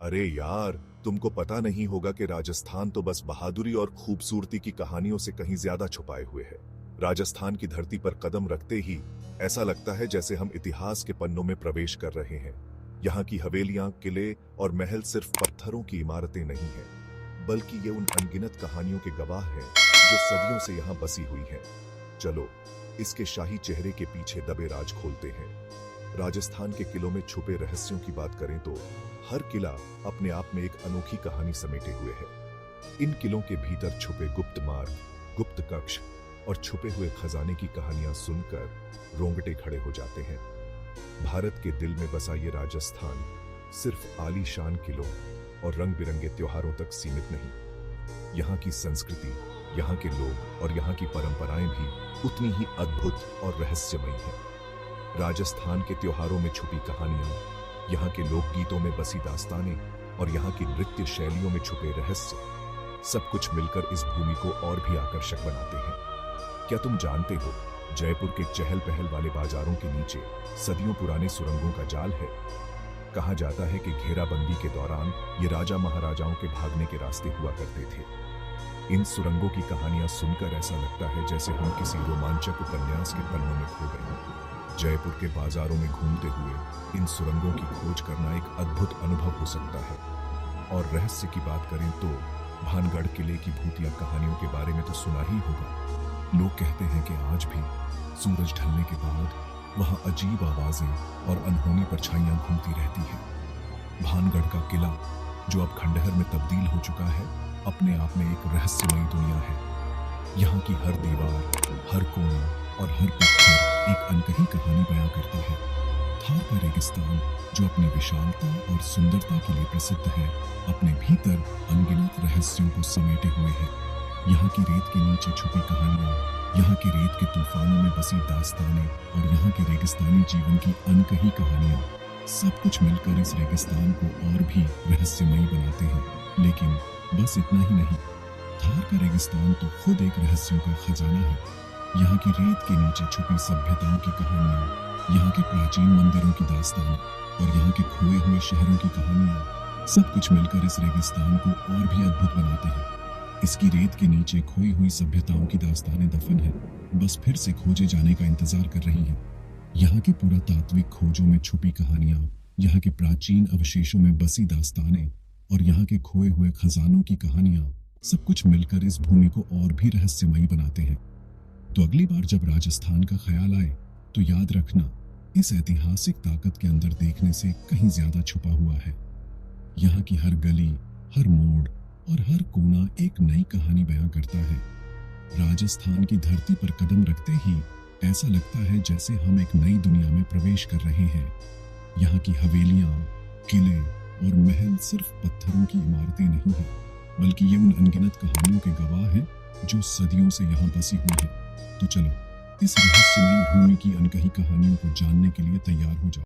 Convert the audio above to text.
अरे यार, तुमको पता नहीं होगा कि राजस्थान तो बस बहादुरी और खूबसूरती की कहानियों से कहीं ज्यादा छुपाए हुए है। राजस्थान की धरती पर कदम रखते ही ऐसा लगता है जैसे हम इतिहास के पन्नों में प्रवेश कर रहे हैं। यहाँ की हवेलियां, किले और महल सिर्फ पत्थरों की इमारतें नहीं हैं, बल्कि ये उन अनगिनत कहानियों के गवाह हैं जो सदियों से यहाँ बसी हुई हैं। चलो इसके शाही चेहरे के पीछे दबे राज खोलते हैं। राजस्थान के किलों में छुपे रहस्यों की बात करें तो हर किला अपने आप में एक अनोखी कहानी समेटे हुए है। इन किलों के भीतर छुपे गुप्त मार्ग, गुप्त कक्ष और छुपे हुए खजाने की कहानियां सुनकर रोंगटे खड़े हो जाते हैं। भारत के दिल में बसा ये राजस्थान सिर्फ आलीशान किलों और रंग बिरंगे त्योहारों तक सीमित नहीं। यहाँ की संस्कृति, यहाँ के लोग और यहाँ की परंपराएं भी उतनी ही अद्भुत और रहस्यमयी हैं। राजस्थान के त्योहारों में छुपी कहानियां, यहाँ के लोकगीतों में बसी दास्तानें और यहाँ की नृत्य शैलियों में छुपे रहस्य, सब कुछ मिलकर इस भूमि को और भी आकर्षक बनाते हैं। क्या तुम जानते हो, जयपुर के चहल पहल वाले बाजारों के नीचे सदियों पुराने सुरंगों का जाल है। कहा जाता है कि घेराबंदी के दौरान ये राजा महाराजाओं के भागने के रास्ते हुआ करते थे। इन सुरंगों की कहानियां सुनकर ऐसा लगता है जैसे हम किसी रोमांचक उपन्यास के पन्नों में खो गए हों। जयपुर के बाजारों में घूमते हुए इन सुरंगों की खोज करना एक अद्भुत अनुभव हो सकता है। और रहस्य की बात करें तो भानगढ़ किले की भूतिया कहानियों के बारे में तो सुना ही होगा। लोग कहते हैं कि आज भी सूरज ढलने के बाद वहां अजीब आवाजें और अनहोनी परछाइयां घूमती रहती हैं। भानगढ़ का किला, जो अब खंडहर में तब्दील हो चुका है, अपने आप में एक रहस्यमयी दुनिया है। यहाँ की हर दीवार, हर कोना और हर पत्थर एक अनकही कहानी बयां करता है। थार का रेगिस्तान, जो अपनी विशालता और सुंदरता के लिए प्रसिद्ध है, अपने भीतर अनगिनत रहस्यों को समेटे हुए है। यहाँ की रेत के नीचे छुपी कहानियां, यहाँ के रेत के तूफानों में बसी दास्तानें और यहाँ के रेगिस्तानी जीवन की अनकही कहानियां, सब कुछ मिलकर इस रेगिस्तान को और भी रहस्यमयी बनाते हैं। लेकिन बस इतना ही नहीं, थार का रेगिस्तान तो खुद एक रहस्यों का खजाना है। यहाँ की रेत के नीचे छुपी सभ्यताओं की कहानियां, यहाँ के प्राचीन मंदिरों की दास्तान और यहाँ के खोए हुए शहरों की कहानियां, सब कुछ मिलकर इस रेगिस्तान को और भी अद्भुत बनाते हैं। इसकी रेत के नीचे खोई हुई सभ्यताओं की दास्तानें दफन है, बस फिर से खोजे जाने का इंतजार कर रही हैं। यहाँ के पुरातात्विक खोजों में छुपी कहानियां, यहाँ के प्राचीन अवशेषों में बसी दास्तानें और यहाँ के खोए हुए खजानों की कहानियां, सब कुछ मिलकर इस भूमि को और भी रहस्यमयी बनाते हैं। तो अगली बार जब राजस्थान का ख्याल आए तो याद रखना, इस ऐतिहासिक ताकत के अंदर देखने से कहीं ज्यादा छुपा हुआ है। यहाँ की हर गली, हर मोड़ और हर कोना एक नई कहानी बयां करता है। राजस्थान की धरती पर कदम रखते ही ऐसा लगता है जैसे हम एक नई दुनिया में प्रवेश कर रहे हैं। यहाँ की हवेलियां, किले और महल सिर्फ पत्थरों की इमारतें नहीं हैं, बल्कि ये उन अनगिनत कहानियों के गवाह हैं जो सदियों से यहाँ बसी हुई हैं। तो चलो इस रहस्यमयी भूमि की अनकही कहानियों को जानने के लिए तैयार हो जाओ।